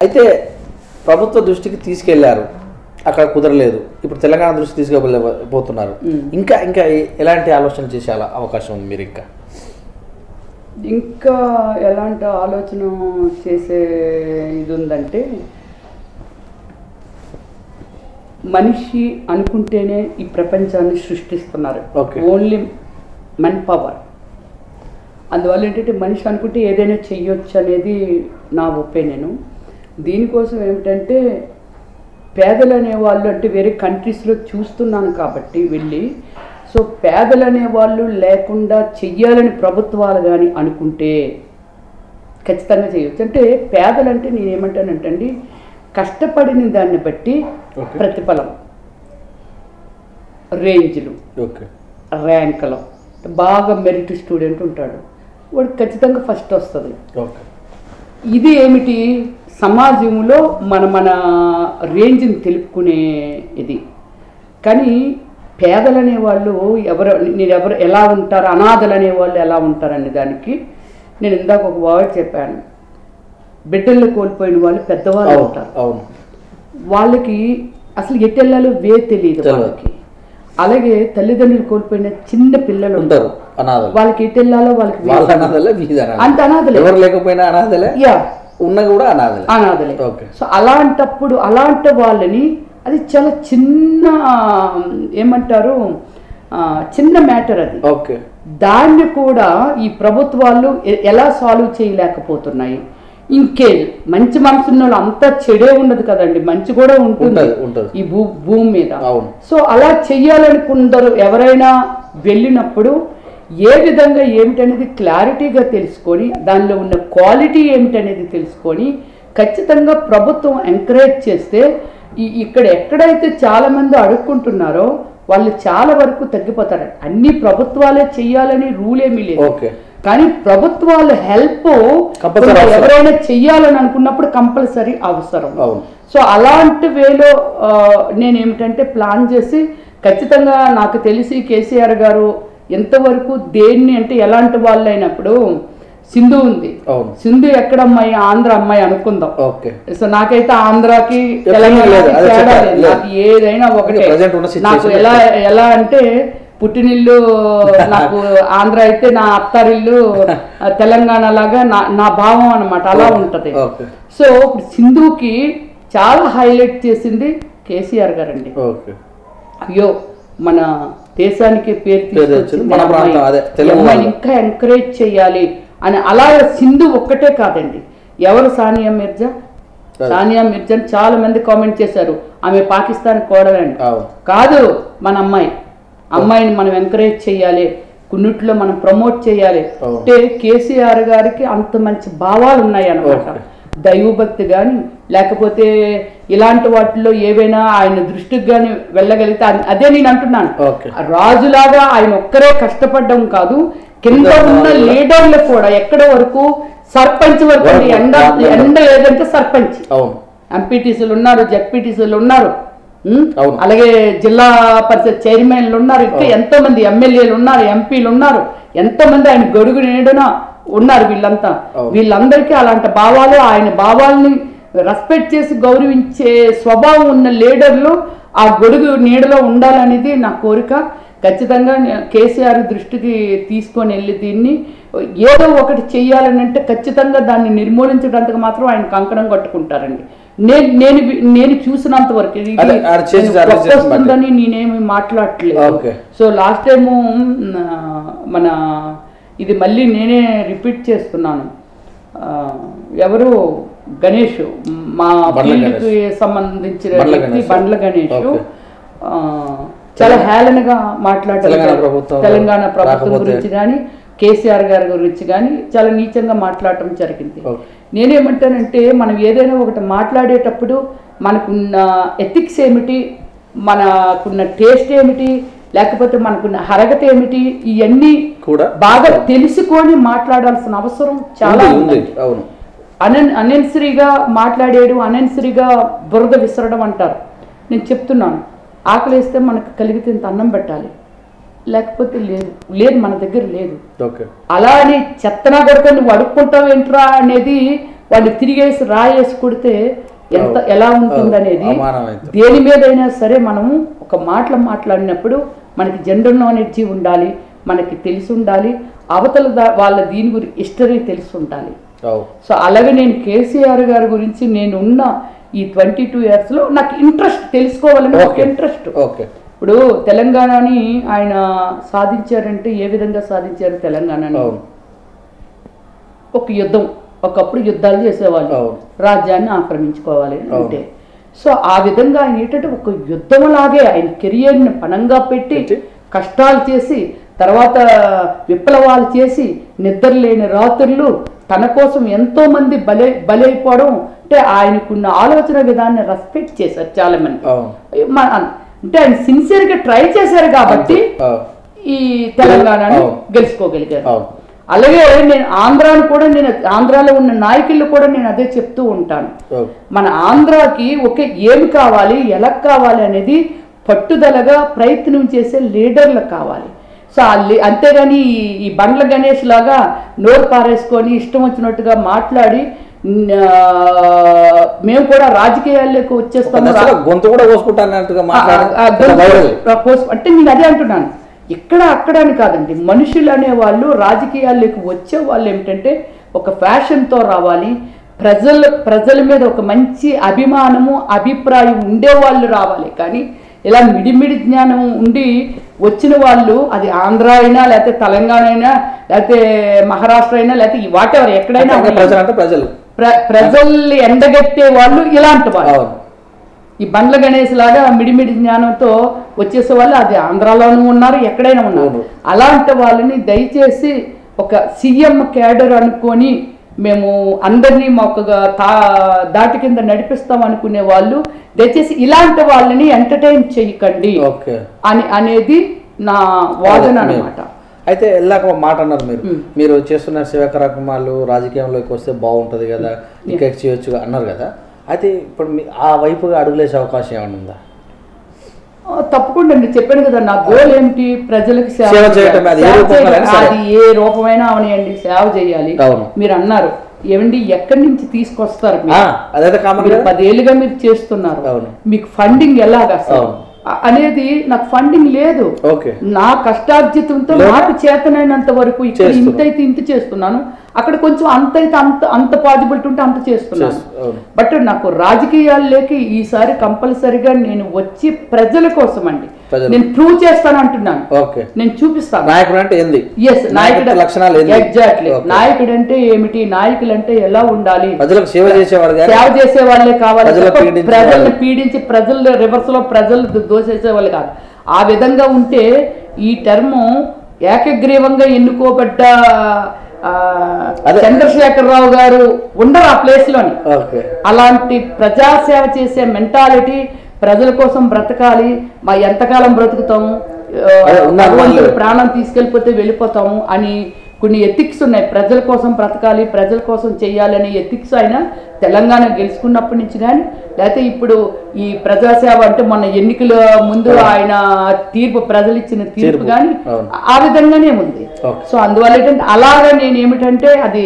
అయితే ప్రభుత్వ దృష్టికి తీసుకెళ్లారు, అక్కడ కుదరలేదు, ఇప్పుడు తెలంగాణ దృష్టి తీసుకెళ్ళబోతున్నారు. ఇంకా ఇంకా ఎలాంటి ఆలోచన చేసే అవకాశం ఉంది మీరు? ఇంకా ఎలాంటి ఆలోచన చేసే ఇది ఉందంటే, మనిషి అనుకుంటేనే ఈ ప్రపంచాన్ని సృష్టిస్తున్నారు. Only men power. అందువల్ల ఏంటంటే మనిషి అనుకుంటే ఏదైనా చెయ్యొచ్చు అనేది నా ఒపీనియను. దీనికోసం ఏమిటంటే పేదలు అనేవాళ్ళు అంటే వేరే కంట్రీస్లో చూస్తున్నాను కాబట్టి వెళ్ళి, సో పేదలు అనేవాళ్ళు లేకుండా చెయ్యాలని ప్రభుత్వాలు కానీ అనుకుంటే ఖచ్చితంగా చేయొచ్చు. అంటే పేదలు అంటే నేనేమంటానంటండి, కష్టపడిన దాన్ని బట్టి ప్రతిఫలం, రేంజ్లు, ర్యాంకులు. బాగా మెరిట్ స్టూడెంట్ ఉంటాడు, వాడు ఖచ్చితంగా ఫస్ట్ వస్తుంది. ఇది ఏమిటి, సమాజంలో మన రేంజ్ని తెలుపుకునే ఇది. కానీ పేదలు అనేవాళ్ళు ఎవరు ఎలా ఉంటారు, అనాథలు అనేవాళ్ళు ఎలా ఉంటారనే దానికి నేను ఇందాక ఒక వర్డ్ చెప్పాను. బిడ్డల్లో కోల్పోయిన వాళ్ళు పెద్దవాళ్ళు ఉంటారు, వాళ్ళకి అసలు ఎట్టెళ్ళాలో తెలియదు వాళ్ళకి. అలాగే తల్లిదండ్రులు కోల్పోయిన చిన్న పిల్లలు ఉంటారు, వాళ్ళకి ఎట్టెళ్ళాలో వాళ్ళకి అంత అనాథలే, ఎవరు లేకపోయినా అనాథలే, ఉన్న కూడా అనాథలే. సో అలాంటప్పుడు అలాంటి వాళ్ళని, అది చాలా చిన్న ఏమంటారు చిన్న మ్యాటర్ అది. దాన్ని కూడా ఈ ప్రభుత్వాలు ఎలా సాల్వ్ చేయలేకపోతున్నాయి. ఇంకే మంచి మనసున్న వాళ్ళు అంతా చెడే ఉండదు కదండి, మంచి కూడా ఉంటుంది ఈ భూమి మీద. సో అలా చెయ్యాలనుకుందరు ఎవరైనా వెళ్ళినప్పుడు ఏ విధంగా ఏమిటనేది క్లారిటీగా తెలుసుకొని, దానిలో ఉన్న క్వాలిటీ ఏమిటనేది తెలుసుకొని ఖచ్చితంగా ప్రభుత్వం ఎంకరేజ్ చేస్తే ఇక్కడ ఎక్కడైతే చాలామంది అడుక్కుంటున్నారో వాళ్ళు చాలా వరకు తగ్గిపోతారు. అన్ని ప్రభుత్వాలే చెయ్యాలని రూల్ ఏమీ లేదు, కానీ ప్రభుత్వాల హెల్ప్ ఎవరైనా చెయ్యాలని అనుకున్నప్పుడు కంపల్సరీ అవసరం. సో అలాంటి వేలో నేనేమిటంటే ప్లాన్ చేసి ఖచ్చితంగా నాకు తెలిసి కేసీఆర్ గారు ఎంతవరకు దేన్ని అంటే ఎలాంటి వాళ్ళు అయినప్పుడు సింధు ఉంది, సింధు ఎక్కడ అమ్మాయి, ఆంధ్ర అమ్మాయి అనుకుందాం. సో నాకైతే ఆంధ్రాకి నాకు ఏదైనా ఒకటే. నాకు ఎలా అంటే పుట్టినిల్లు నాకు ఆంధ్ర అయితే నా అత్తారిల్లు తెలంగాణ లాగా నా భావం అనమాట, అలా ఉంటది. సో ఇప్పుడు సింధుకి చాలా హైలైట్ చేసింది కేసీఆర్ గారండి. అయ్యో మన దేశానికి పేరు తీసుకొచ్చింది, ఇంకా ఎంకరేజ్ చేయాలి అని. అలా సింధు ఒక్కటే కాదండి, ఎవరు సానియా మిర్జాని చాలా మంది కామెంట్ చేశారు, ఆమె పాకిస్తాన్ కోడలండి. కాదు, మన అమ్మాయిని మనం ఎంకరేజ్ చేయాలి, కొన్నిట్లో మనం ప్రమోట్ చేయాలి అంటే కేసీఆర్ గారికి అంత మంచి భావాలు ఉన్నాయి అన్నమాట. దైవభక్తి కానీ లేకపోతే ఇలాంటి వాటిల్లో ఏవైనా ఆయన దృష్టికి కానీ వెళ్ళగలిగితే, అదే నేను అంటున్నాను, రాజులాగా ఆయన ఒక్కరే కష్టపడడం కాదు, కింద ఉన్న లీడర్లు కూడా ఎక్కడ వరకు సర్పంచ్ వరకు ఎండ లేదంటే సర్పంచ్, ఎంపీటీసీలు ఉన్నారు, జెడ్పీటీసీలు ఉన్నారు, అలాగే జిల్లా పరిషత్ చైర్మన్లు ఉన్నారు, ఇంకా ఎంతో మంది ఎమ్మెల్యేలు ఉన్నారు, ఎంపీలు ఉన్నారు, ఎంతో మంది ఆయన గొడుగు నీడన ఉన్నారు. వీళ్ళందరికీ అలాంటి భావాలు, ఆయన భావాల్ని రెస్పెక్ట్ చేసి గౌరవించే స్వభావం ఉన్న లీడర్లు ఆ గొడుగు నీడలో ఉండాలనేది నా కోరిక. ఖచ్చితంగా కేసీఆర్ దృష్టికి తీసుకొని వెళ్ళి దీన్ని ఏదో ఒకటి చెయ్యాలని అంటే ఖచ్చితంగా దాన్ని నిర్మూలించడానికి మాత్రం ఆయన కంకణం కట్టుకుంటారండి. నేను చూసినంత వరకు వస్తుందని నేనేమి మాట్లాడట్లేదు. సో లాస్ట్ టైము మన ఇది మళ్ళీ నేనే రిపీట్ చేస్తున్నాను, ఎవరు గణేష్, మా ఫీల్డ్కి సంబంధించిన వ్యక్తి బండ్ల గణేష్ చాలా హేళనగా మాట్లాడారు తెలంగాణ ప్రభుత్వం గురించి కానీ కేసీఆర్ గారి గురించి కానీ చాలా నీచంగా మాట్లాడటం జరిగింది. నేనేమంటానంటే మనం ఏదైనా ఒకటి మాట్లాడేటప్పుడు మనకున్న ఎథిక్స్ ఏమిటి, మనకున్న టేస్ట్ ఏమిటి, లేకపోతే మనకున్న అర్హత ఏమిటి, ఇవన్నీ కూడా బాగా తెలుసుకొని మాట్లాడాల్సిన అవసరం చాలా ఉంది. అనెన్సరీగా మాట్లాడేడు, అనెన్సరీగా బురద విసరడం అంటారు. నేను చెప్తున్నాను, ఆకలిస్తే మనకు కలిగితే ఇంత అన్నం పెట్టాలి, లేకపోతే లేదు మన దగ్గర లేదు. అలా అని చెత్తనా కొడుకు నువ్వు అడుక్కుంటావు ఏంట్రా అనేది వాళ్ళు తిరిగేసి రాయేసి కొడితే ఎలా ఉంటుందనేది దేని మీదైనా సరే మనము ఒక మాట్లాడినప్పుడు మనకి జనరల్ నాలెడ్జ్ ఉండాలి, మనకి తెలిసి ఉండాలి, అవతల వాళ్ళ దీని గురించి హిస్టరీ తెలిసి ఉండాలి. సో అలాగే నేను కేసీఆర్ గారి గురించి నేనున్న ఈ 22 yearsలో నాకు ఇంట్రెస్ట్ తెలుసుకోవాలని ఒక ఇంట్రెస్ట్. ఇప్పుడు తెలంగాణని ఆయన సాధించారంటే ఏ విధంగా సాధించారు తెలంగాణని? ఒక యుద్ధం, ఒకప్పుడు యుద్ధాలు చేసేవాళ్ళు, రాజ్యాన్ని ఆక్రమించుకోవాలి అంటే. సో ఆ విధంగా ఆయన ఏంటంటే ఒక యుద్ధంలాగే ఆయన కెరియర్ని పణంగా పెట్టి కష్టాలు చేసి తర్వాత విప్లవాలు చేసి నిద్రలేని రాత్రులు తన కోసం ఎంతో మంది బలైపోవడం అంటే ఆయనకున్న ఆలోచన విధాన్ని రెస్పెక్ట్ చేశారు చాలా మంది. అంటే ఆయన సిన్సియర్గా ట్రై చేశారు కాబట్టి ఈ తెలంగాణను గెలుచుకోగలిగారు. అలాగే నేను ఆంధ్రాలో ఉన్న నాయకులు కూడా నేను అదే చెప్తూ ఉంటాను. మన ఆంధ్రాకి ఏమి కావాలి, ఎలా కావాలి అనేది పట్టుదలగా ప్రయత్నం చేసే లీడర్లు కావాలి. సో అంతేగాని ఈ బండ్ల గణేష్ లాగా నోరు పారేసుకొని ఇష్టం వచ్చినట్టుగా మాట్లాడి మేము కూడా రాజకీయాల్లోకి వచ్చేస్తాము అంటే నేను అదే అంటున్నాను. ఇక్కడ అక్కడ అని కాదండి, మనుషులు అనేవాళ్ళు రాజకీయాల్లోకి వచ్చే వాళ్ళు ఏమిటంటే ఒక ఫ్యాషన్తో రావాలి, ప్రజల మీద ఒక మంచి అభిమానము అభిప్రాయం ఉండేవాళ్ళు రావాలి. కానీ ఇలా మిడిమిడి జ్ఞానం ఉండి వచ్చిన వాళ్ళు, అది ఆంధ్ర అయినా లేకపోతే తెలంగాణ అయినా లేకపోతే మహారాష్ట్ర అయినా లేకపోతే వాటెవర్ ఎక్కడైనా ప్రజల్ని ఎండగట్టే వాళ్ళు ఇలాంటి వాళ్ళు. ఈ బండ్ల గణేష్ లాగా మిడిమిడి జ్ఞానంతో వచ్చేసే వాళ్ళు అది ఆంధ్రాలోనూ ఉన్నారు, ఎక్కడైనా ఉన్నారు. అలాంటి వాళ్ళని దయచేసి ఒక సీఎం క్యాడర్ అనుకొని మేము అందరినీ మాకు దాటి కింద నడిపిస్తాం అనుకునే వాళ్ళు దయచేసి ఇలాంటి వాళ్ళని ఎంటర్టైన్ చేయకండి అనేది నా వాదన అన్నమాట. అయితే ఎల్లాక మాట అన్నారు మీరు చేస్తున్న సేవా కార్యక్రమాలు రాజకీయంలోకి వస్తే బాగుంటుంది కదా, ఇంకా చేయొచ్చు అన్నారు కదా. అయితే ఇప్పుడు ఆ వైపుగా అడుగులేసే అవకాశం ఏమైనా ఉందా? తప్పకుండా అండి, చెప్పాను కదా నా గోల్ ఏమిటి, ప్రజలకు సేవ చేయడం. అది ఏ రూపమైనా అవనియండి, సేవ చేయాలి. మీరు అన్నారు ఏమండి ఎక్కడి నుంచి తీసుకొస్తారు, 10 ఏళ్ళుగా మీరు చేస్తున్నారు, మీకు ఫండింగ్ ఎలాగా అనేది. నాకు ఫండింగ్ లేదు, నా కష్టార్జితంతో నాకు చేతనైనంత వరకు ఇక్కడ ఇంతైతే ఇంత చేస్తున్నాను, అక్కడ కొంచెం అంత పాజిబిలిటీ ఉంటే అంత చేస్తున్నాను. బట్ నాకు రాజకీయాల్లోకి ఈసారి కంపల్సరిగా నేను వచ్చి ప్రజల కోసం అండి నేను ప్రూవ్ చేస్తాను అంటున్నాను, నేను చూపిస్తాను. ఎగ్జాక్ట్లీ నాయకుడు అంటే ఏమిటి, నాయకులు అంటే ఎలా ఉండాలి, సేవ చేసే వాళ్ళే కావాలి, ప్రజల్ని పీడించి ప్రజలు రివర్స్ లో ప్రజలు దోసేసే వాళ్ళు కాదు. ఆ విధంగా ఉంటే ఈ టర్మ్ ఏకగ్రీవంగా ఎన్నుకోబడ్డ చంద్రశేఖరరావు గారు ఉండరు ఆ ప్లేస్ లోని. అలాంటి ప్రజాసేవ చేసే మెంటాలిటీ, ప్రజల కోసం బ్రతకాలి, మా ఎంతకాలం బ్రతుకుతాము, ప్రాణం తీసుకెళ్ళిపోతే వెళ్ళిపోతాము అని కొన్ని ఎథిక్స్ ఉన్నాయి. ప్రజల కోసం బ్రతకాలి, ప్రజల కోసం చేయాలనే ఎథిక్స్ ఆయన తెలంగాణ గెలుచుకున్నప్పటి నుంచి కానీ లేకపోతే ఇప్పుడు ఈ ప్రజాసేవ అంటే మన ఎన్నికల ముందు ఆయన తీర్పు, ప్రజలు ఇచ్చిన తీర్పు కానీ ఆ విధంగానే ఉంది. సో అందువల్ల ఏంటంటే అలాగా నేను ఏమిటంటే అది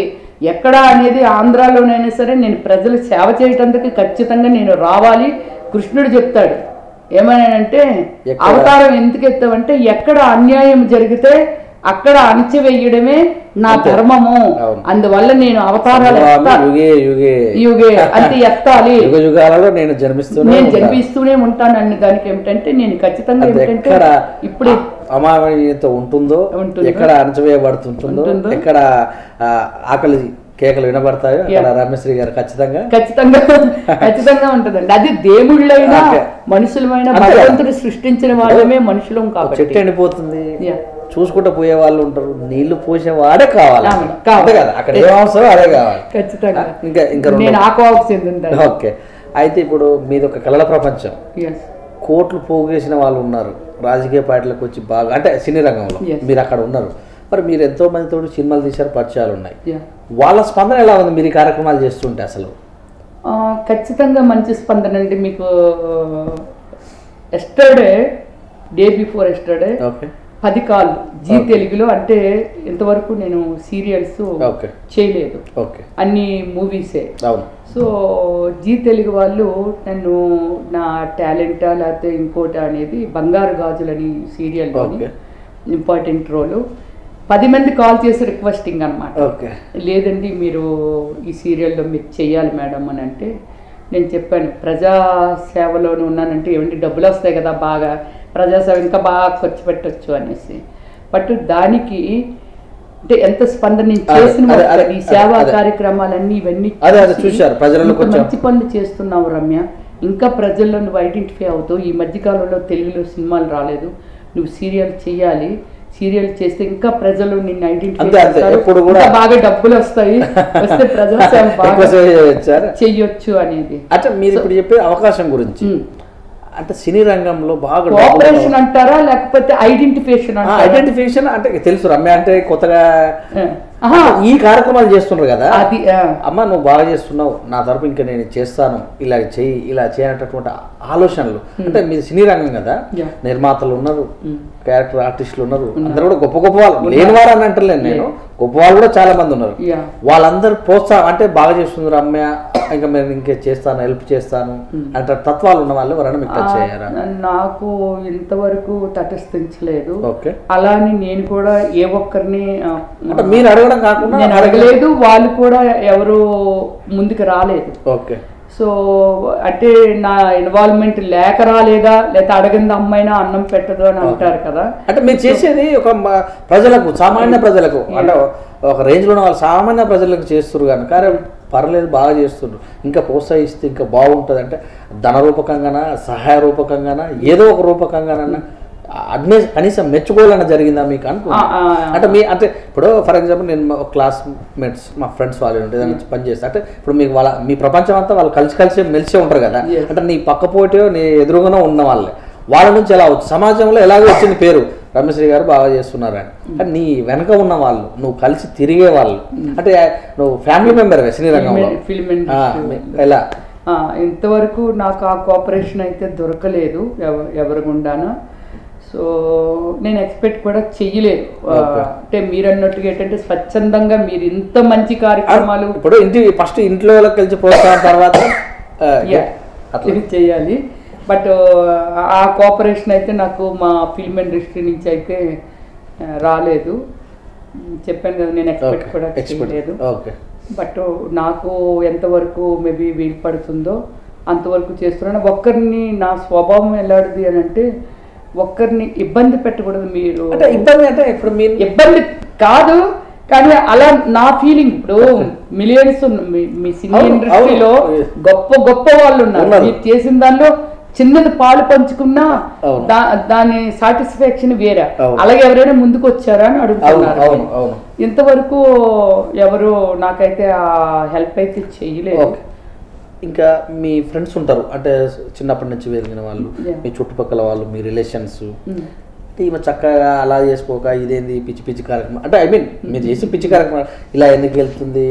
ఎక్కడ అనేది ఆంధ్రాలోనైనా సరే నేను ప్రజలు సేవ చేయటానికి ఖచ్చితంగా నేను రావాలి. కృష్ణుడు చెప్తాడు ఏమనంటే అవతారం ఎందుకు ఎత్తావంటే ఎక్కడ అన్యాయం జరిగితే అక్కడ అణచివేయడమే నా ధర్మము, అందువల్ల నేను అవతారాలు యుగే అంటే ఎత్తాలి, నేను జన్మిస్తూనే ఉంటాను అనే దానికి ఏమిటంటే నేను ఖచ్చితంగా ఏమిటంటే ఇప్పుడు అమాయత ఉంటుందో, ఎక్కడ అణచివేయబడుతుంటుందో, ఎక్కడ ఆకలి కేకలు వినబడతాయో అక్కడ రమేశ్వరి గారు ఖచ్చితంగా ఉంటుందండి. అది దేవుళ్ళైనా మనుషులమైనా భగవంతుడు సృష్టించిన వాళ్ళమే మనుషులం కాబట్టి. చెట్టు ఎండిపోతుంది, చూసుకుంటూ పోయే వాళ్ళు ఉంటారు, నీళ్లు పోసేవాడే కావాలి కదా, అక్కడ ఏ అవసరం అదే కావాలి ఖచ్చితంగా. ఇంకా ఓకే. అయితే ఇప్పుడు మీది ఒక కళల ప్రపంచం, కోట్లు పోగేసిన వాళ్ళు ఉన్నారు, రాజకీయ పార్టీలకు వచ్చి బాగా అంటే సినీ రంగంలో మీరు అక్కడ ఉన్నారు. మరి మీరు ఎంతో మందితో సినిమాలు తీశారు, పరిచయాలు ఉన్నాయి, వాళ్ళ స్పందన ఎలా ఉంది మీరు ఈ కార్యక్రమాలు చేస్తుంటే? అసలు ఖచ్చితంగా మంచి స్పందన అండి. మీకు డే బిఫోర్ ఎస్టర్డే 10 కాళ్ళు జీ తెలుగులో. అంటే ఇంతవరకు నేను సీరియల్స్ చేయలేదు, అన్ని మూవీసే. సో జీ తెలుగు వాళ్ళు నన్ను నా టాలెంటా లేకపోతే ఇంకోటి అనేది బంగారు గాజులని సీరియల్లోని ఇంపార్టెంట్ రోలు 10 మంది కాల్ చేసి రిక్వెస్టింగ్ అనమాట. లేదండి మీరు ఈ సీరియల్లో మీరు చెయ్యాలి మేడం అని అంటే నేను చెప్పాను ప్రజాసేవలోనే ఉన్నానంటే ఏమంటే డబ్బులు వస్తాయి కదా, బాగా ప్రజాసేవ ఇంకా బాగా ఖర్చు పెట్టచ్చు అనేసి. బట్ దానికి అంటే ఎంత స్పందన చేసిన ఈ సేవా కార్యక్రమాలన్నీ ఇవన్నీ మంచి పనులు చేస్తున్నావు రమ్య, ఇంకా ప్రజల్లో నువ్వు ఐడెంటిఫై అవుతావు. ఈ మధ్యకాలంలో తెలుగులో సినిమాలు రాలేదు, నువ్వు సీరియల్ చేయాలి, సీరియల్ చేస్తే ఇంకా ప్రజలు నిన్ను ఐడెంటిఫై చేస్తారు, బాగా డబ్బులు వస్తాయి, వస్తే ప్రజాసేవ బాగా చెయ్యొచ్చు అనేది. అంటే మీరు ఇప్పుడు చెప్పే అవకాశం గురించి అంటే సినీ రంగంలో బాగా కోఆపరేషన్ అంటారా లేకపోతే ఐడెంటిఫికేషన్? ఐడెంటిఫికేషన్ అంటే తెలుసు రమ్య అంటే కొత్తగా ఈ కార్యక్రమాలు చేస్తున్నారు కదా, అమ్మ నువ్వు బాగా చేస్తున్నావు, నా తరపు ఇంకా నేను చేస్తాను, ఇలా చెయ్యి ఇలా చేయనటువంటి ఆలోచనలు. అంటే మీరు సినీ రంగం కదా, నిర్మాతలు ఉన్నారు, క్యారెక్టర్ ఆర్టిస్టులు ఉన్నారు, అందరూ కూడా గొప్ప గొప్ప వాళ్ళు, లేని వారు అని అంటలేను నేను, గొప్ప వాళ్ళు కూడా చాలా మంది ఉన్నారు. వాళ్ళందరూ ప్రోత్సాహం అంటే బాగా చేస్తున్నారు రమ్య, ఇంకా మేము ఇంకే చేస్తాను, హెల్ప్ చేస్తాను అంటే తత్వాలు ఉన్న వాళ్ళు ఎవరైనా మీకు టచ్ అయ్యారా? నాకు ఇంతవరకు తటస్థించలేదు. అలానే నేను కూడా ఏ ఒక్కరిని మీరు అడగడం కాకుండా నేను అడగలేదు, వాళ్ళు కూడా ఎవరు ముందుకు రాలేదు. ఓకే. సో అంటే నా ఇన్వాల్వ్మెంట్ లేక రాలేదా, లేకపోతే అడగింది అమ్మాయినా అన్నం పెట్టదు అని అంటారు కదా. అంటే మీరు చేసేది ఒక ప్రజలకు, సామాన్య ప్రజలకు, అంటే ఒక రేంజ్లో ఉన్న వాళ్ళు సామాన్య ప్రజలకు చేస్తున్నారు కానీ, కానీ పర్లేదు బాగా చేస్తుండ్రు, ఇంకా ప్రోత్సహిస్తే ఇంకా బాగుంటుంది. అంటే ధన రూపకంగానా, సహాయ రూపకంగానా, ఏదో ఒక రూపకంగానన్నా కనీసం మెచ్చుకోవాలన్నా జరిగిందా మీకు అనుకో? అంటే మీ అంటే ఇప్పుడు ఫర్ ఎగ్జాంపుల్ నేను క్లాస్మేట్స్ మా ఫ్రెండ్స్ వాళ్ళు ఏదైనా పని చేస్తే అంటే ఇప్పుడు మీకు వాళ్ళ మీ ప్రపంచం అంతా వాళ్ళు కలిసి మెలిసే ఉంటారు కదా, అంటే నీ పక్క పోటీ నీ ఎదురుగానే ఉన్న వాళ్ళే, వాళ్ళ నుంచి ఎలా వచ్చు సమాజంలో ఎలాగో వచ్చింది పేరు రమ్యశ్రీ గారు బాగా చేస్తున్నారు అని. అంటే నీ వెనక ఉన్న వాళ్ళు, నువ్వు కలిసి తిరిగే వాళ్ళు, అంటే నువ్వు ఫ్యామిలీ మెంబర్ సినీ రంగంలో ఎలా? ఇంతవరకు నాకు ఆ కోఆపరేషన్ అయితే దొరకలేదు ఎవరి గుండాను. సో నేను ఎక్స్పెక్ట్ కూడా చెయ్యలేదు. అంటే మీరు అన్నట్టుగా ఏంటంటే స్వచ్ఛందంగా మీరు ఇంత మంచి కార్యక్రమాలు ఇప్పుడు ఫస్ట్ ఇంట్లో కలిసి ప్రోత్సాహం తర్వాత చేయాలి. బట్ ఆ కోఆపరేషన్ అయితే నాకు మా ఫిల్మ్ ఇండస్ట్రీ నుంచి అయితే రాలేదు. చెప్పాను కదా నేను ఎక్స్పెక్ట్ కూడా చేయలేదు. బట్ నాకు ఎంతవరకు మేబీ వీలు పడుతుందో అంతవరకు చేస్తున్నాను. ఒక్కరిని నా స్వభావం ఎలాంటిది అని అంటే ఒక్కరిని ఇబ్బంది పెట్టకూడదు. మీరు ఇబ్బంది అంటే ఇప్పుడు మీరు ఇబ్బంది కాదు కానీ అలా నా ఫీలింగ్. ఇప్పుడు మిలియన్స్ మీ సినీ ఇండస్ట్రీలో గొప్ప గొప్ప వాళ్ళు ఉన్నారు, మీరు చేసిన దానిలో చిన్నది పాలు పంచుకున్నా దాని సాటిస్ఫాక్షన్ వేరే. అలాగే ఎవరైనా ముందుకు వచ్చారా అని అడుగుతున్నారు. ఇంతవరకు ఎవరు నాకైతే ఆ హెల్ప్ అయితే చెయ్యలేదు. ఇంకా మీ ఫ్రెండ్స్ ఉంటారు అంటే చిన్నప్పటి నుంచి పెరిగిన వాళ్ళు, మీ చుట్టుపక్కల వాళ్ళు, మీ రిలేషన్స్, ఈమె చక్కగా అలా చేసుకోక ఇదేంది పిచ్చి పిచ్చి కార్యక్రమం అంటే ఐ మీన్ మీరు చేసి పిచ్చి కార్యక్రమం ఇలా ఎందుకు వెళ్తుంది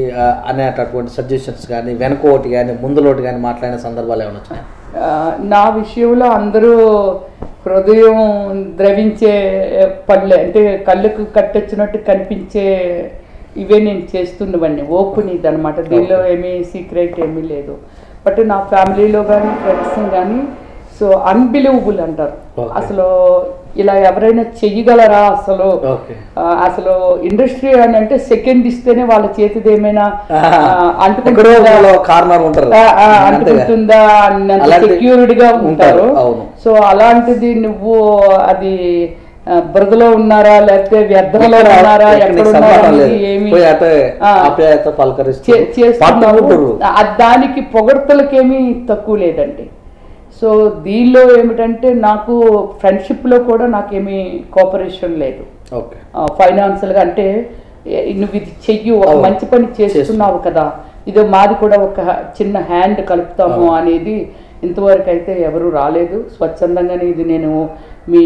అనేటటువంటి సజెషన్స్ కానీ వెనకోటి కానీ ముందులోటి కానీ మాట్లాడిన సందర్భాలు ఏమైనా వచ్చాయి? నా విషయంలో అందరూ హృదయం ద్రవించే పనులే, అంటే కళ్ళకు కట్టొచ్చినట్టు కనిపించే ఇవే నేను చేస్తున్నవన్నీ. ఓపెన్ ఇది అనమాట, దీనిలో ఏమీ సీక్రెట్ ఏమీ లేదు. బట్ నా ఫ్యామిలీలో కానీ ఫ్రెండ్స్ కానీ సో అన్బిలీవబుల్ అంటారు. అసలు ఇలా ఎవరైనా చెయ్యగలరా అసలు? అసలు ఇండస్ట్రీ అని అంటే సెకండ్ ఇస్తేనే వాళ్ళ చేతిది ఏమైనా అంటుకుంటుందా అన్నంత సెక్యూరిటీగా ఉంటారు. సో అలాంటిది నువ్వు అది బురదలో ఉన్నారా లేకపోతే వ్యర్థంలో ఉన్నారా ఎక్కడ ఉన్నారా ఏమి చేస్తున్నారు, దానికి పొగడ్తలకేమీ తక్కువ లేదండి. సో దీనిలో ఏమిటంటే నాకు ఫ్రెండ్షిప్లో కూడా నాకేమీ కోఆపరేషన్ లేదు. ఫైనాన్షియల్గా అంటే నువ్వు ఇది చెయ్యి, ఒక మంచి పని చేస్తున్నావు కదా, ఇదో మాది కూడా ఒక చిన్న హ్యాండ్ కలుపుతాము అనేది ఇంతవరకు అయితే ఎవరు రాలేదు. స్వచ్ఛందంగానే ఇది నేను మీ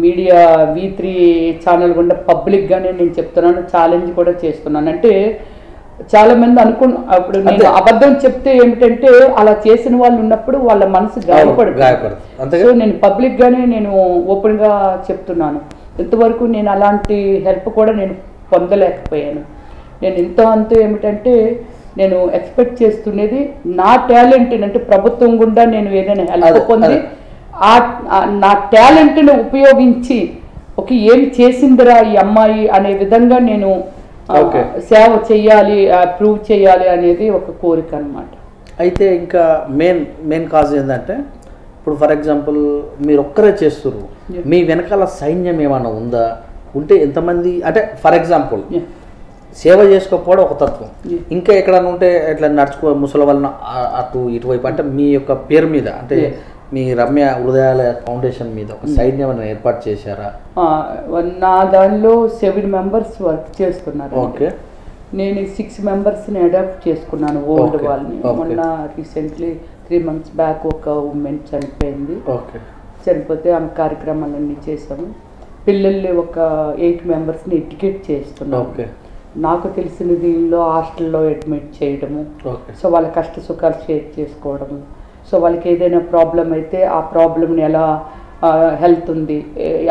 మీడియా V3 ఛానల్ గుండా పబ్లిక్గానే నేను చెప్తున్నాను, ఛాలెంజ్ కూడా చేస్తున్నాను. అంటే చాలామంది అప్పుడు నేను అబద్ధం చెప్తే ఏమిటంటే అలా చేసిన వాళ్ళు ఉన్నప్పుడు వాళ్ళ మనసు గాయపడుతుంది. సో నేను పబ్లిక్గానే నేను ఓపెన్గా చెప్తున్నాను. ఇంతవరకు నేను అలాంటి హెల్ప్ కూడా నేను పొందలేకపోయాను. నేను ఇంత అంత ఏమిటంటే నేను ఎక్స్పెక్ట్ చేస్తున్నది నా టాలెంట్ అంటే ప్రభుత్వం గుండా నేను ఏదైనా హెల్ప్ పొంది నా టాలెంట్ని ఉపయోగించి ఏం చేసిందిరా ఈ అమ్మాయి అనే విధంగా నేను సేవ చేయాలి, ప్రూవ్ చేయాలి అనేది ఒక కోరిక అన్నమాట. అయితే ఇంకా మెయిన్ కాజ్ ఏంటంటే ఇప్పుడు ఫర్ ఎగ్జాంపుల్ మీరు ఒక్కరే చేస్తున్నారు, మీ వెనకాల సైన్యం ఏమైనా ఉందా? ఉంటే ఎంతమంది అంటే ఫర్ ఎగ్జాంపుల్ సేవ చేసుకోకపోవడం ఒక తత్వం, ఇంకా ఎక్కడైనా ఉంటే ఎట్లా నడుచుకో ముసలి వలన అటు ఇటువైపు అంటే మీ యొక్క పేరు మీద అంటే మీ రమ్య హృదయాల ఫౌండేషన్ మీద ఒక సైన్యం ఏర్పాటు చేశారా? నా దానిలో 7 members వర్క్ చేస్తున్నారు. ఓకే, నేను 6 members అడాప్ట్ చేసుకున్నాను ఓల్డ్ వాళ్ళని. మొన్న రీసెంట్లీ 3 months బ్యాక్ ఒక ఉమెన్ చనిపోయింది. చనిపోతే ఆమె కార్యక్రమాలన్నీ చేసాము. పిల్లల్ని ఒక 8 members ఎడ్యుకేట్ చేస్తున్నాను. నాకు తెలిసిన దీనిలో హాస్టల్లో అడ్మిట్ చేయడము, సో వాళ్ళ కష్ట సుఖాలు షేర్ చేసుకోవడము, సో వాళ్ళకి ఏదైనా ప్రాబ్లం అయితే ఆ ప్రాబ్లమ్ని ఎలా హెల్త్ ఉంది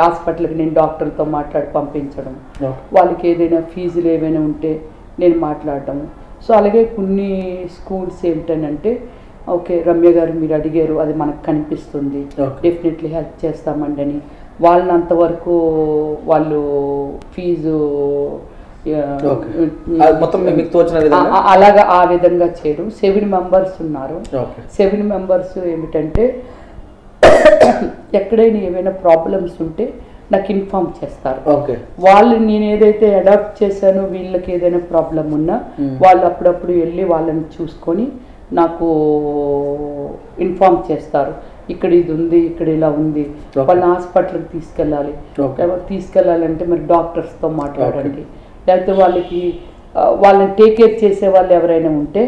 హాస్పిటల్కి నేను డాక్టర్తో మాట్లాడి పంపించడం, వాళ్ళకి ఏదైనా ఫీజులు ఏమైనా ఉంటే నేను మాట్లాడటము. సో అలాగే కొన్ని స్కూల్స్ ఏంటంటే ఓకే రమ్య గారు మీరు అడిగారు అది మనకు కనిపిస్తుంది, డెఫినెట్లీ హెల్ప్ చేస్తామండి అని వాళ్ళని అంతవరకు వాళ్ళు ఫీజు అలాగా ఆ విధంగా చేయడం. 7 members ఉన్నారు. 7 members ఏమిటంటే ఎక్కడైనా ఏమైనా ప్రాబ్లమ్స్ ఉంటే నాకు ఇన్ఫార్మ్ చేస్తారు. వాళ్ళు నేను ఏదైతే అడాప్ట్ చేశానో వీళ్ళకి ఏదైనా ప్రాబ్లం ఉన్నా వాళ్ళు అప్పుడప్పుడు వెళ్ళి వాళ్ళని చూసుకొని నాకు ఇన్ఫార్మ్ చేస్తారు. ఇక్కడ ఇది ఉంది, ఇక్కడ ఇలా ఉంది, వాళ్ళని హాస్పిటల్కి తీసుకెళ్ళాలంటే మరి డాక్టర్స్తో మాట్లాడండి, లేకపోతే వాళ్ళని టేక్ కేర్ చేసే వాళ్ళు ఎవరైనా ఉంటే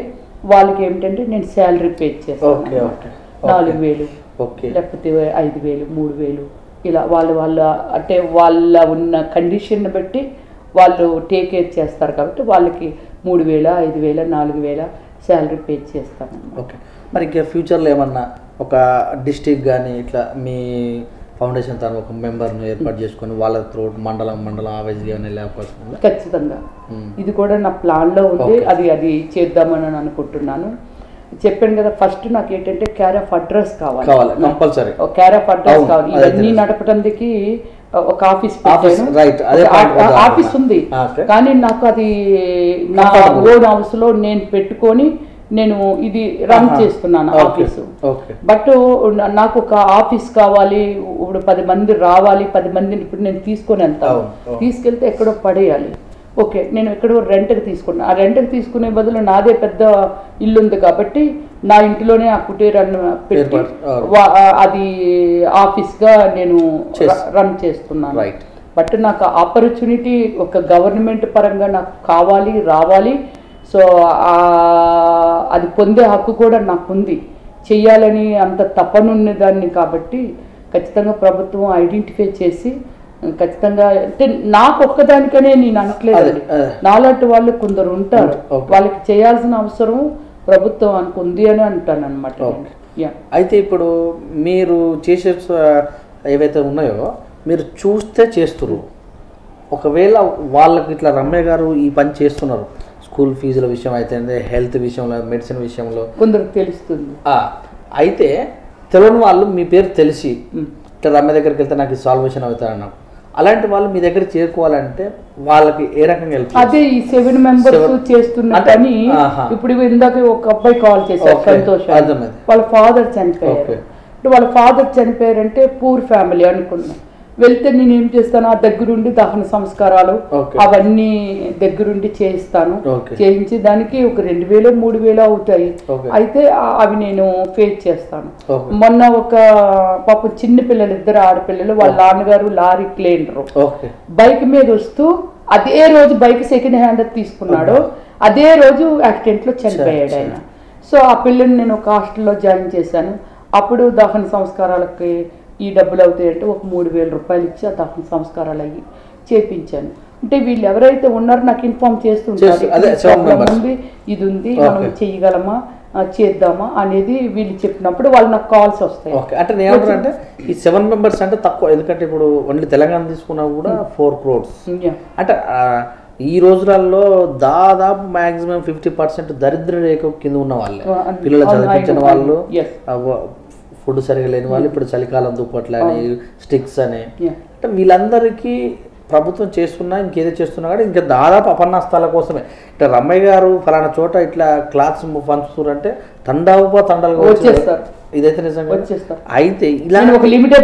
వాళ్ళకి ఏమిటంటే నేను శాలరీ పే చేస్తాను. 4,000 లేకపోతే 5,000 3,000 ఇలా వాళ్ళ అంటే వాళ్ళ ఉన్న కండిషన్ బట్టి వాళ్ళు టేక్ కేర్ చేస్తారు కాబట్టి వాళ్ళకి 3,000 5,000 4,000 శాలరీ పే చేస్తాను. ఓకే, మరి ఇంకా ఫ్యూచర్లో ఏమన్నా ఒక డిస్ట్రిక్ట్ కానీ ఇట్లా మీ ఫౌండేషన్ తను ఒక మెంబర్ను ఏర్పాటు చేసుకొని వాళ్ళ త్రూ మండలం ఆవేజ్గా వెళ్ళే అవకాశం ఉంది? ఖచ్చితంగా ఇది కూడా నా ప్లాన్లో ఉంది. అది చేద్దామని అనుకుంటున్నాను. చెప్పాను కదా ఫస్ట్ నాకు ఏంటంటే కేర్ ఆఫ్ అడ్రస్ కావాలి, కంపల్సరీ కేర్ ఆఫ్ అడ్రస్ కావాలి. ఇవన్నీ నడపడానికి ఒక ఆఫీస్ ఉంది కానీ నాకు అది నా ఓన్ హౌస్ లో నేను పెట్టుకొని నేను ఇది రన్ చేస్తున్నాను ఆఫీసు. బట్ నాకు ఒక ఆఫీస్ కావాలి, ఇప్పుడు 10 మంది రావాలి, 10 మందిని ఇప్పుడు నేను తీసుకొని వెళ్తాను, తీసుకెళ్తే ఎక్కడో పడేయాలి. ఓకే నేను ఎక్కడో రెంట్కి తీసుకున్నాను, ఆ రెంట్కి తీసుకునే బదులు నాదే పెద్ద ఇల్లు ఉంది కాబట్టి నా ఇంటిలోనే ఆ కుటీరాన్ని పెట్టి అది ఆఫీస్గా నేను రన్ చేస్తున్నాను. బట్ నాకు ఆపర్చునిటీ ఒక గవర్నమెంట్ పరంగా నాకు కావాలి రావాలి. సో అది పొందే హక్కు కూడా నాకు ఉంది, చెయ్యాలని అంత తపనున్నదాన్ని కాబట్టి ఖచ్చితంగా ప్రభుత్వం ఐడెంటిఫై చేసి ఖచ్చితంగా అంటే నాకు ఒక్కదానికనే నేను అనట్లేదండి, నాలాంటి వాళ్ళు కొందరు ఉంటారు వాళ్ళకి చేయాల్సిన అవసరం ప్రభుత్వం అనుకుంది అని అంటాను అనమాట. అయితే ఇప్పుడు మీరు చేసే ఏవైతే ఉన్నాయో మీరు చూస్తే చేస్తున్నారు, ఒకవేళ వాళ్ళకి ఇట్లా రమ్య గారు ఈ పని చేస్తున్నారు స్కూల్ ఫీజుల విషయం అయితే హెల్త్ విషయంలో మెడిసిన్ విషయంలో కొందరికి తెలుస్తుంది, అయితే తెలియని వాళ్ళు మీ పేరు తెలిసి ఇట్లా రమ్య దగ్గరికి వెళ్తే నాకు సాల్వేషన్ అవుతారన్నాం, అలాంటి వాళ్ళు మీ దగ్గర చేరుకోవాలంటే వాళ్ళకి ఏ రకంగా హెల్ప్? అదే ఈ 7 members చేస్తున్నా కానీ ఇప్పుడు ఇందాక ఒక అబ్బాయి కాల్ చేశారు సంతోష్, వాళ్ళ ఫాదర్ చనిపోయారు. వాళ్ళ ఫాదర్ చనిపోయారంటే పూర్ ఫ్యామిలీ అనుకున్నా, వెళ్తే నేను ఏం చేస్తాను ఆ దగ్గరుండి దహన సంస్కారాలు అవన్నీ దగ్గరుండి చేయిస్తాను, చేయించి దానికి ఒక 2,000 3,000 అవుతాయి. అయితే అవి నేను ఫేస్ చేస్తాను. మొన్న ఒక పాపం చిన్న పిల్లలు 2 ఆడపిల్లలు, వాళ్ళ నాన్నగారు లారీ క్లీనరు, బైక్ మీద వస్తూ అదే రోజు బైక్ సెకండ్ హ్యాండ్ తీసుకున్నాడు, అదే రోజు యాక్సిడెంట్ లో చనిపోయాడు ఆయన. సో ఆ పిల్లని నేను ఒక హాస్టల్లో జాయిన్ చేశాను. అప్పుడు దహన సంస్కారాలకి ఈ డబ్బులు అవుతాయంటే ఒక 3,000 రూపాయలు ఇచ్చి ఆ దహన సంస్కారాలు అయ్యి చేపించాను. అంటే వీళ్ళు ఎవరైతే ఉన్నారో నాకు ఇన్ఫార్మ్ చేస్తుంటారు, ఉంది ఇది ఉంది మనం చెయ్యగలమా చేద్దామా అనేది వీళ్ళు చెప్పినప్పుడు వాళ్ళు నాకు కాల్స్ వస్తాయి. ఓకే, అంటే నేను ఏమంటారంటే ఈ 7 members అంటే తక్కువ, ఎందుకంటే ఇప్పుడు ఓన్లీ తెలంగాణ తీసుకున్నా కూడా 4 crores. అంటే ఈ రోజులలో దాదాపు మాక్సిమం 50% దరిద్ర రేఖ కింద ఉన్న వాళ్ళే, పిల్లలు చదివించిన వాళ్ళు, ఫుడ్ సరిగా లేని వాళ్ళు, ఇప్పుడు చలికాలం దుప్పట్లు అని, స్టిక్స్ అని, అంటే వీళ్ళందరికీ ప్రభుత్వం చేస్తున్నా ఇంకేదో చేస్తున్నా కూడా ఇంకా దాదాపు అపన్నాస్తాల కోసమే. ఇట్లా రమ్మయ్య గారు ఫలానా చోట ఇట్లా క్లాత్స్ పంచుతారంటే తండాలుగా వచ్చేస్తారు. ఇదైతే నిజంగా వచ్చేస్తారు. అయితే ఇలా ఒక లిమిటే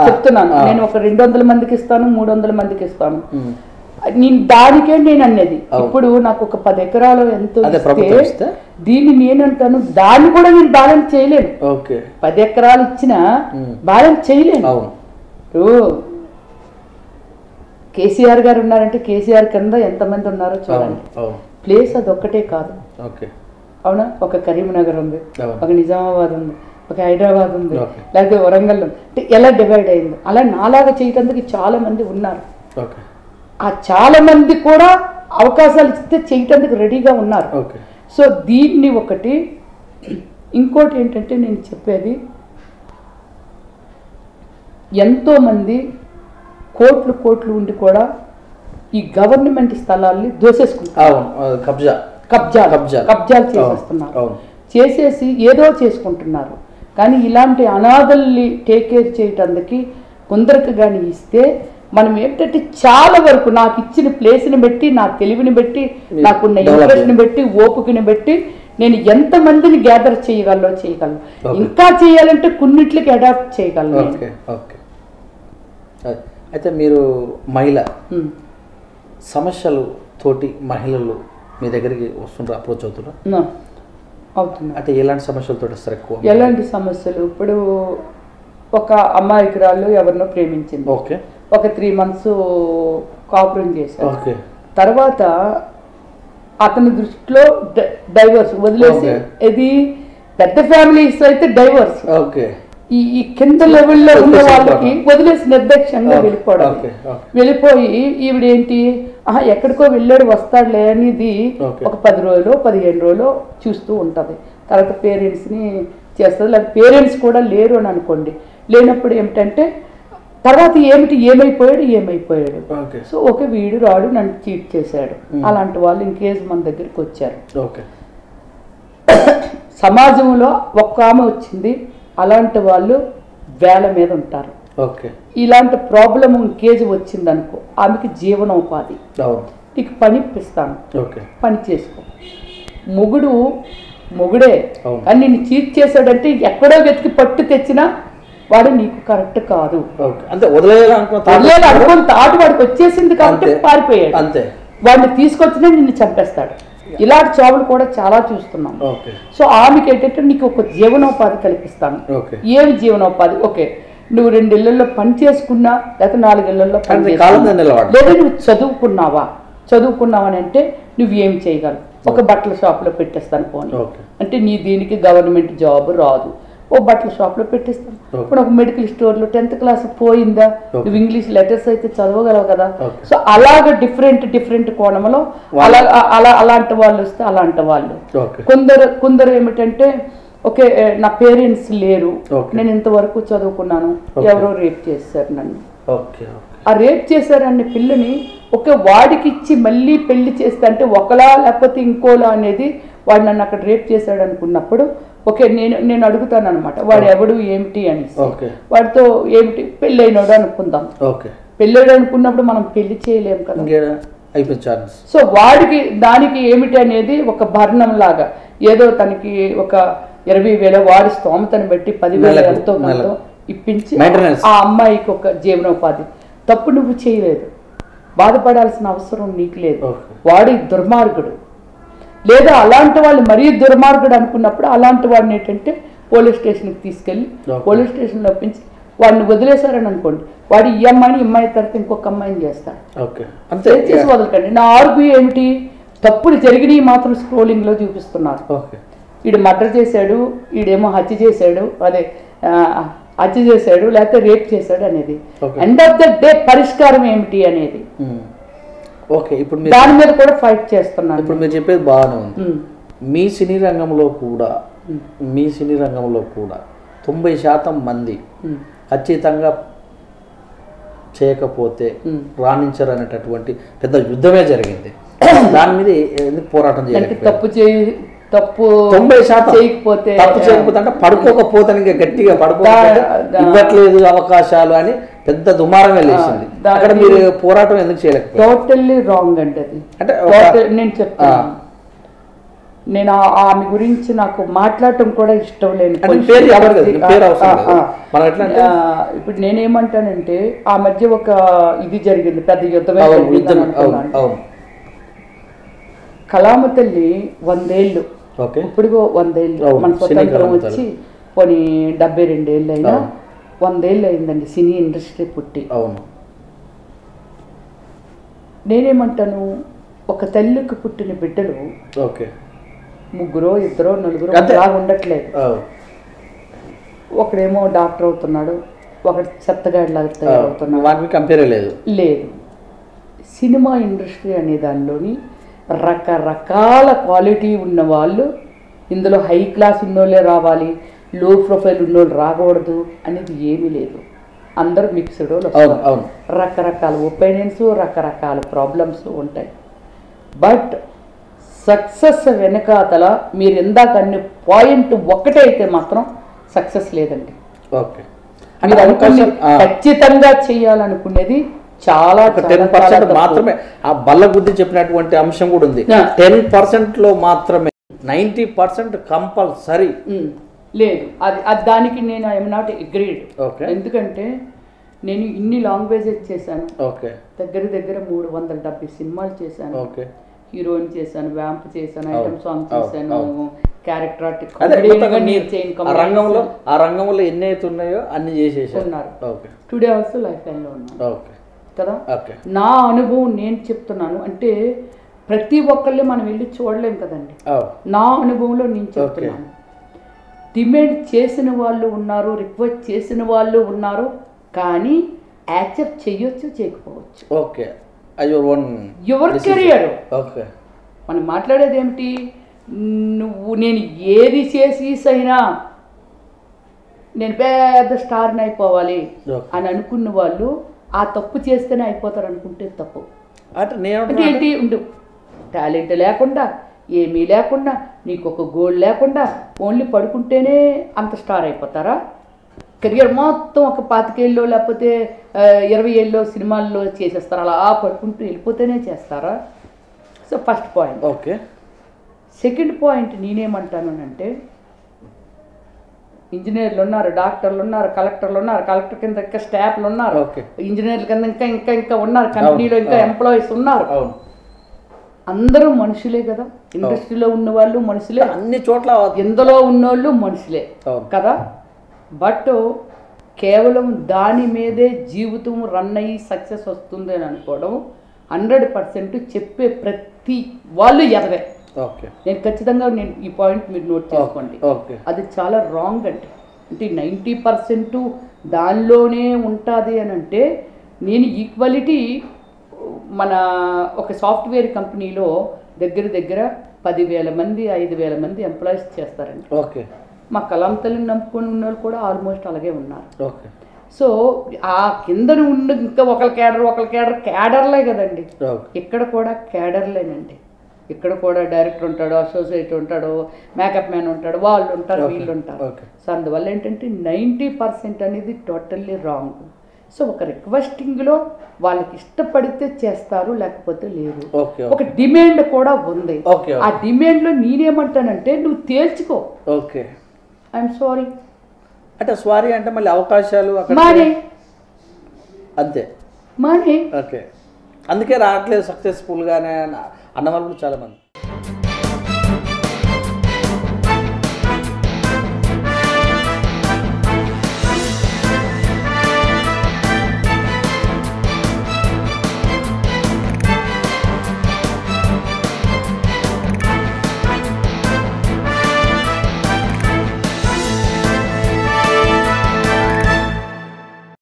చెప్తున్నాను, నేను ఒక 200 మందికి ఇస్తాను, 300 మందికి ఇస్తాను, నేను దానికే నేను అనేది. ఇప్పుడు నాకు ఒక 10 ఎకరాలు ఎంతో దీన్ని నేనంటాను, దాన్ని కూడా నేను బ్యాలెన్స్ చేయలేను. 10 ఎకరాలు ఇచ్చినా బ్యాలెన్స్ చేయలేను. కేసీఆర్ గారు ఉన్నారంటే కేసీఆర్ కింద ఎంతమంది ఉన్నారో చూడండి. ప్లేస్ అది ఒక్కటే కాదు, అవునా? ఒక కరీంనగర్ ఉంది, ఒక నిజామాబాద్ ఉంది, ఒక హైదరాబాద్ ఉంది, లేకపోతే వరంగల్ ఉంది. అంటే ఎలా డివైడ్ అయింది, అలా నాలాగా చేయటానికి చాలా మంది ఉన్నారు. ఆ చాలా మంది కూడా అవకాశాలు ఇస్తే చేయటానికి రెడీగా ఉన్నారు. సో దీన్ని ఒకటి. ఇంకోటి ఏంటంటే నేను చెప్పేది, ఎంతోమంది కోట్లు ఉండి కూడా ఈ గవర్నమెంట్ స్థలాల్ని దోసేసుకుంటారు, కబ్జాలు చేసేస్తున్నారు, చేసేసి ఏదో చేసుకుంటున్నారు. కానీ ఇలాంటి అనాథల్ని టేక్ కేర్ చేయటానికి కొందరికి కానీ ఇస్తే మనం ఏంటంటే చాలా వరకు నాకు ఇచ్చిన ప్లేస్ని బట్టి, నా తెలివిని బట్టి, నాకున్న ఇంట్రెస్ట్ని బట్టి, ఓపికని బట్టి నేను ఎంతమందిని గ్యాదర్ చేయగలను. ఇంకా చేయాలంటే కొన్నిట్లకి అడాప్ట్ చేయగలను. అయితే మీరు మహిళ సమస్యలు తోటి మహిళలు మీ దగ్గరికి వస్తుంటారు, అప్రోచ్ అవుతున్నారు? అంటే ఎలాంటి సమస్యలతో వస్తారు ఎక్కువ? ఎలాంటి సమస్యలు? ఇప్పుడు ఒక అమ్మాయికురాలు ఎవరినో ప్రేమించింది, ఒక 3 months కాపురం చేశారు. తర్వాత అతని దృష్టిలో డైవర్స్ వదిలేసి, ఇది పెద్ద ఫ్యామిలీస్ అయితే డైవర్స్, ఈ కింద లెవెల్లో ఉన్న వాళ్ళకి వదిలేసి నిర్దక్ష్యంగా వెళ్ళిపోయి ఈవిడేంటి ఎక్కడికో వెళ్ళాడు వస్తాడులే అనేది ఒక 10 రోజులు 15 రోజులు చూస్తూ ఉంటుంది. తర్వాత పేరెంట్స్ని చేస్తుంది, లేదా పేరెంట్స్ కూడా లేరు అని అనుకోండి. లేనప్పుడు ఏమిటంటే తర్వాత ఏమైపోయాడు. సో ఒక వీడు రాడు నన్ను చీట్ చేశాడు, అలాంటి వాళ్ళు ఇంకేజ్ మన దగ్గరికి వచ్చారు. సమాజంలో ఒక్క ఆమె వచ్చింది, అలాంటి వాళ్ళు వేల మీద ఉంటారు. ఇలాంటి ప్రాబ్లం ఇంకేజ్ వచ్చిందనుకో, ఆమెకి జీవనోపాధి, నీకు పని ఇప్పిస్తాను, పని చేసుకో. మొగుడే కానీ నిన్ను చీట్ చేశాడంటే ఎక్కడో వెతికి పట్టు తెచ్చినా వాడు నీకు కరెక్ట్ కాదు, అనుకుని తాటు వాడికి వచ్చేసింది కాబట్టి పారిపోయాడు. వాడిని తీసుకొచ్చినా నిన్ను చంపేస్తాడు. ఇలాంటి జాబులు కూడా చాలా చూస్తున్నాం. సో ఆమెకి ఏంటంటే నీకు ఒక జీవనోపాధి కల్పిస్తాను. ఏమి జీవనోపాధి? ఓకే, నువ్వు 2 ఇళ్లలో పని చేసుకున్నా, లేకపోతే 4 ఇళ్లలో పని చేసుకున్నా, లేదా నువ్వు చదువుకున్నావని అంటే నువ్వు ఏం చేయగలవు? ఒక బట్టల షాప్లో పెట్టేస్తాను పోనీ అంటే నీ దీనికి గవర్నమెంట్ జాబ్ రాదు, ఓ బట్టల షాప్లో పెట్టేస్తాను. ఇప్పుడు ఒక మెడికల్ స్టోర్లో 10th క్లాస్ పోయిందా, నువ్వు ఇంగ్లీష్ లెటర్స్ అయితే చదవగలవు కదా. సో అలాగ డిఫరెంట్ కోణంలో అలాంటి వాళ్ళు వస్తే అలాంటి వాళ్ళు. కొందరు ఏమిటంటే ఓకే నా పేరెంట్స్ లేరు, నేను ఇంతవరకు చదువుకున్నాను, ఎవరో రేప్ చేశారు నన్ను, ఆ రేప్ చేశారనే పిల్లని ఓకే వాడికి ఇచ్చి మళ్ళీ పెళ్లి చేస్తే అంటే ఒకలా లేకపోతే ఇంకోలా అనేది, వాడు నన్ను అక్కడ రేప్ చేశాడు అనుకున్నప్పుడు ఓకే నేను అడుగుతాను అనమాట, వాడు ఎవడు ఏమిటి అని. వాడితో ఏమిటి పెళ్ళైనోడు అనుకుందాం, పెళ్ళాడు అనుకున్నప్పుడు మనం పెళ్లి చేయలేము కదా. సో వాడికి దానికి ఏమిటి అనేది ఒక భరణం లాగా ఏదో తనకి ఒక 20,000 వాడి స్తోమతను బట్టి 10,000 ఎంతో ఇప్పించి ఆ అమ్మాయికి ఒక జీవనోపాధి. తప్పు నువ్వు చేయలేదు, బాధపడాల్సిన అవసరం నీకు లేదు. వాడి దుర్మార్గుడు, లేదా అలాంటి వాళ్ళు మరీ దుర్మార్గుడు అనుకున్నప్పుడు అలాంటి వాడిని ఏంటంటే పోలీస్ స్టేషన్కి తీసుకెళ్ళి పోలీస్ స్టేషన్లో ఒప్పించి వాడిని వదిలేశారని అనుకోండి, వాడు ఈ అమ్మాయి తర్వాత ఇంకొక అమ్మాయిని చేస్తాడు. చేసి వదలకండి. నా ఆర్గ్యూ ఏమిటి? తప్పులు జరిగినవి మాత్రం స్క్రోలింగ్లో చూపిస్తున్నారు. వీడు మర్డర్ చేశాడు, వీడేమో హత్య చేశాడు, లేకపోతే రేప్ చేశాడు అనేది. ఎండ్ ఆఫ్ ద డే పరిష్కారం ఏమిటి అనేది దాని మీద కూడా ఫైట్ చేస్తున్నాను. ఇప్పుడు మీరు చెప్పేది బాగానే ఉంది. మీ సినీ రంగంలో కూడా మీ సినీ రంగంలో కూడా 90% మంది ఖచ్చితంగా చేయకపోతే రాణించరు అనేటటువంటి పెద్ద యుద్ధమే జరిగింది. దాని మీద ఎందుకు పోరాటం చేయాలి? తప్పు 90% చేయకపోతే అంటే పడుకోకపోతే ఇంకా గట్టిగా పడుకోకపోతే ఇవ్వట్లేదు అవకాశాలు అని పెద్ద దుమారం వెళ్ళేసింది. అక్కడ మీరు పోరాటం ఎందుకు చేయలేకపోతే? టోటల్లీ రాంగ్ అండి అది. అంటే నేను చెప్తాను, నేను ఆమె గురించి నాకు మాట్లాడటం కూడా ఇష్టం లేదు. ఇప్పుడు నేనేమంటానంటే ఆ మధ్య ఒక ఇది జరిగింది, పెద్ద యుద్ధమే. కళామ తల్లి 100 ఏళ్ళు, ఇప్పుడు 100 ఏళ్ళు మన స్వతంత్రం వచ్చి పోనీ 72 ఏళ్ళు అయినా 100 ఏళ్ళు అయిందండి సినీ ఇండస్ట్రీ పుట్టి. నేనేమంటాను, ఒక తల్లికి పుట్టిన బిడ్డలు ముగ్గురో ఇద్దరో నలుగురో అలా ఉండట్లేదు. ఒకడేమో డాక్టర్ అవుతున్నాడు, ఒకటి చెత్తగాడిలాగా తయారవుతున్నాడు. లేదు, సినిమా ఇండస్ట్రీ అనే దానిలోని రకరకాల క్వాలిటీ ఉన్న వాళ్ళు, ఇందులో హై క్లాస్ ఉన్నోళ్ళే రావాలి, లో ప్రొఫైల్ ఉన్నోళ్ళు రాకూడదు అనేది ఏమీ లేదు. అందరూ మిక్స్డ్ వాళ్ళు, రకరకాల ఒపీనియన్స్, రకరకాల ప్రాబ్లమ్స్ ఉంటాయి. బట్ సక్సెస్ వెనకాతల మీరు ఇందాక అన్ని పాయింట్ ఒక్కటే అయితే మాత్రం సక్సెస్ లేదండి. మీరు అనుకుని ఖచ్చితంగా చేయాలనుకునేది చాలా 10% మాత్రమే. ఆ బల్ల బుద్ధి చెప్పినటువంటి అంశం కూడా ఉంది. 10%లో మాత్రమే 90% కంపల్సరీ లేదు. అది దానికి నేను ఐఎమ్ నాట్ అగ్రీడ్. ఎందుకంటే నేను ఇన్ని లాంగ్వేజెస్ చేశాను, దగ్గర 370 సినిమాలు చేశాను, హీరోయిన్ చేశాను, వ్యాంప్ చేశాను, ఐటమ్ సాంగ్ చేశాను, క్యారెక్టర్ ఆర్టిస్ట్. ఆ రంగంలో ఎన్ని అయితే ఉన్నాయో అన్ని చేసేసారు. టుడే ఆల్సో లైఫ్ లైన్లో ఉన్నాను కదా. నా అనుభవం నేను చెప్తున్నాను. అంటే ప్రతి ఒక్కళ్ళే మనం వెళ్ళి చూడలేం కదండి. నా అనుభవంలో నేను చెప్తున్నాను. డిమాండ్ చేసిన వాళ్ళు ఉన్నారు, రిక్వెస్ట్ చేసిన వాళ్ళు ఉన్నారు, కానీ యాక్సెప్ట్ చేయొచ్చు, చేయకపోవచ్చు. Your career. మనం మాట్లాడేది ఏమిటి, నేను ఏది చేసినా నేను పెద్ద స్టార్ని అయిపోవాలి అని అనుకున్న వాళ్ళు ఆ తప్పు చేస్తేనే అయిపోతారు అనుకుంటే తప్పు. అంటే ఏంటి, టాలెంట్ లేకుండా, ఏమీ లేకుండా, నీకు ఒక గోల్ లేకుండా ఓన్లీ పడుకుంటేనే అంత స్టార్ అయిపోతారా? కెరియర్ మొత్తం ఒక 25 ఏళ్ళు లేకపోతే 20 ఏళ్ళు సినిమాల్లో చేసేస్తారా? అలా పడుకుంటూ వెళ్ళిపోతేనే చేస్తారా? So first point. Second point నేనేమంటాను అంటే, ఇంజనీర్లు ఉన్నారు, డాక్టర్లు ఉన్నారు, కలెక్టర్లు ఉన్నారు, కలెక్టర్ కింద ఇంకా స్టాఫ్లు ఉన్నారు, ఇంజనీర్ల కింద ఇంకా ఇంకా ఉన్నారు, కంపెనీలో ఇంకా ఎంప్లాయీస్ ఉన్నారు. అందరూ మనుషులే కదా, ఇండస్ట్రీలో ఉన్న వాళ్ళు మనుషులే, అన్ని చోట్ల ఎందులో ఉన్నోళ్ళు మనుషులే కదా. బట్ కేవలం దాని మీదే జీవితం రన్ అయ్యి సక్సెస్ వస్తుంది అని అనుకోవడం 100% చెప్పే ప్రతి వాళ్ళు ఎదవే. నేను ఖచ్చితంగా ఈ పాయింట్ మీరు నోట్ చేసుకోండి. అది చాలా రాంగ్ అంటే 90% దానిలోనే ఉంటుంది అని అంటే, నేను ఈక్వాలిటీ మన ఒక సాఫ్ట్వేర్ కంపెనీలో దగ్గర 10,000 మంది 5,000 మంది ఎంప్లాయీస్ చేస్తారండి. మా కలాం తల్లిని నమ్ముకొని ఉన్న వాళ్ళు కూడా ఆల్మోస్ట్ అలాగే ఉన్నారు. సో ఆ కిందన ఉన్న ఇంకా ఒకళ్ళ క్యాడర్లే కదండి. ఇక్కడ కూడా క్యాడర్లేనండి. ఇక్కడ కూడా డైరెక్టర్ ఉంటాడు, అసోసియేట్ ఉంటాడు, మేకప్ మ్యాన్ ఉంటాడు, వాళ్ళు ఉంటారు, వీళ్ళు ఉంటారు. సో అందువల్ల ఏంటంటే 90% అనేది టోటల్లీ రాంగ్. సో ఒక రిక్వెస్టింగ్లో వాళ్ళకి ఇష్టపడితే చేస్తారు, లేకపోతే లేదు. ఒక డిమాండ్ కూడా ఉంది. ఆ డిమాండ్లో నేనేమంటానంటే నువ్వు తేల్చుకో. ఐఎమ్ సారీ అంటే సారీ అంటే మళ్ళీ అవకాశాలు అంతే మానే. అందుకే రావట్లేదు సక్సెస్ఫుల్గానే అన్నవాళ్ళు చాలా మంది.